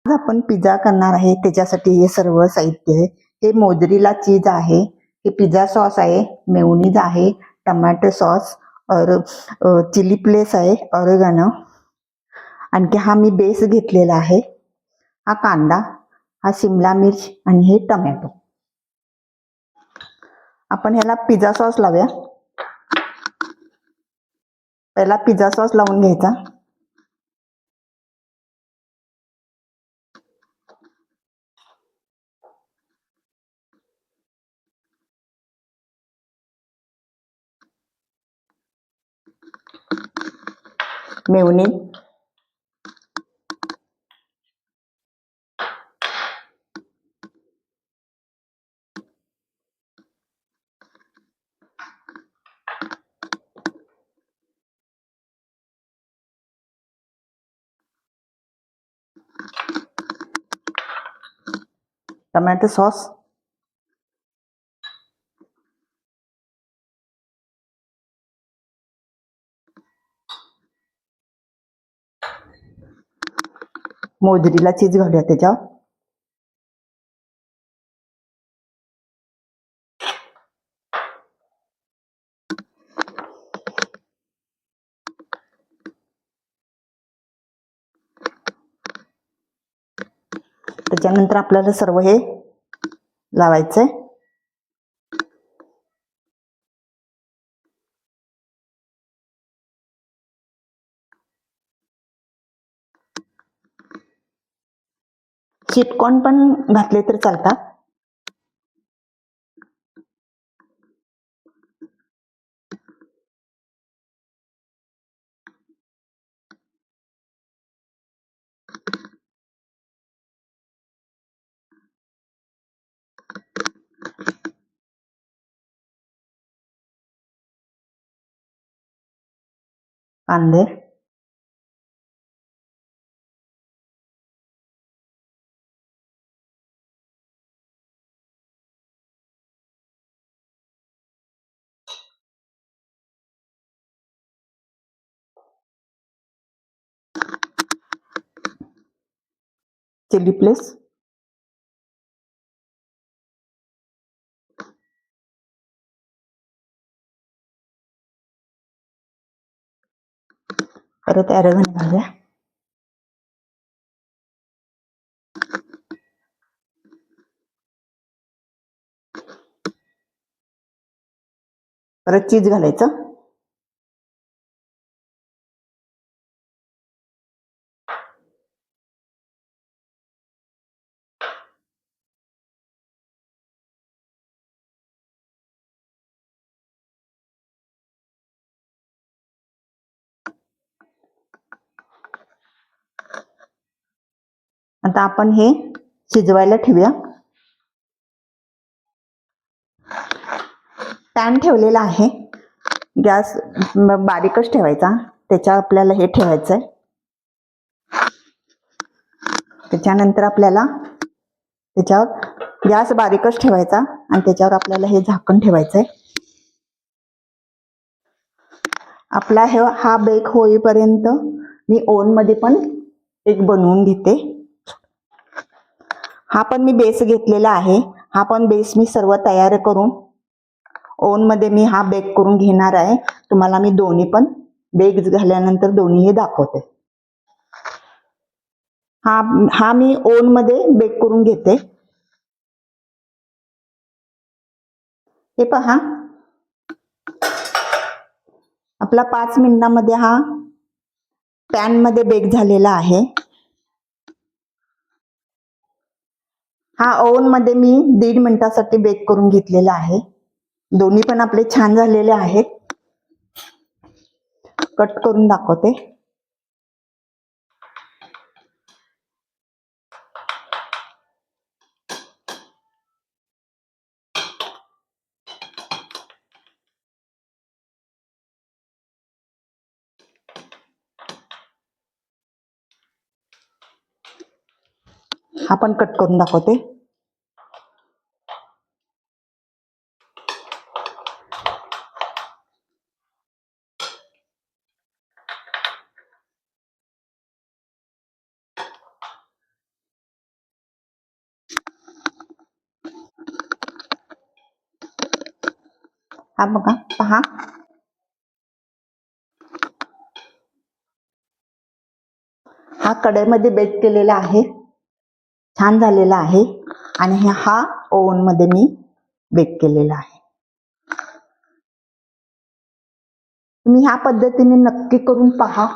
आज आपण पिझ्झा करणार आहे, त्याच्यासाठी हे सर्व साहित्य आहे. हे मोझरेला चीज आहे, हे पिझ्झा सॉस आहे, मेयोनीज आहे, टोमॅटो सॉस और चिली फ्लेक्स आहे, ऑरिगॅनो. आणखी हा मी बेस घेतलेला आहे. हा कांदा, हा शिमला मिर्च आणि हे टोमॅटो. आपण ह्याला पिझ्झा सॉस लावूया. पहिला पिझ्झा सॉस लावून घ्यायचा. मेयोनीज, टोमॅटो सॉस, मोझरेला चीज घालूया त्याच्यावर. त्याच्यानंतर आपल्याला सर्व हे लावायचंय. स्वीटकॉर्न पण घातले तर चालतात. कांदे, चिली फ्लेक्स, परत ऑरिगॅनो घालूया. परत चीज घालायचं. आता आपण हे शिजवायला ठेवूया. पॅन ठेवलेला आहे. गॅस बारीकच ठेवायचा. त्याच्यावर आपल्याला हे ठेवायचंय. त्याच्यानंतर आपल्याला त्याच्यावर गॅस बारीकच ठेवायचा आणि त्याच्यावर आपल्याला हे झाकण ठेवायचंय. आपला हा बेक होईपर्यंत मी ओव्हन मध्ये पण एक बनवून घेते. हा पण मी बेस घेतलेला आहे. हा पण बेस मी सर्व तयार करून ओव्हन मध्ये मी हा बेक करून घेणार आहे. तुम्हाला मी दोन्ही पण बेक झाल्यानंतर दोन्ही हे दाखवते. हा मी ओव्हन मध्ये बेक करून घेते. हे पहा, आपला 5 मिनिटांमध्ये हा पॅन मध्ये बेक झालेला आहे. हा ओव्हन मध्ये मी 1.5 मिनिटासाठी बेक करून घेतलेला आहे. दोन्ही पण आपले छान झालेले आहेत. कट करून दाखवते. हा पण कट करून दाखवते. हा बघा, पहा. हा कढईमध्ये बेक केलेला आहे, छान झालेला आहे. आणि हा ओव्हन मध्ये मी बेक केलेला आहे. तुम्ही ह्या पद्धतीने नक्की करून पहा.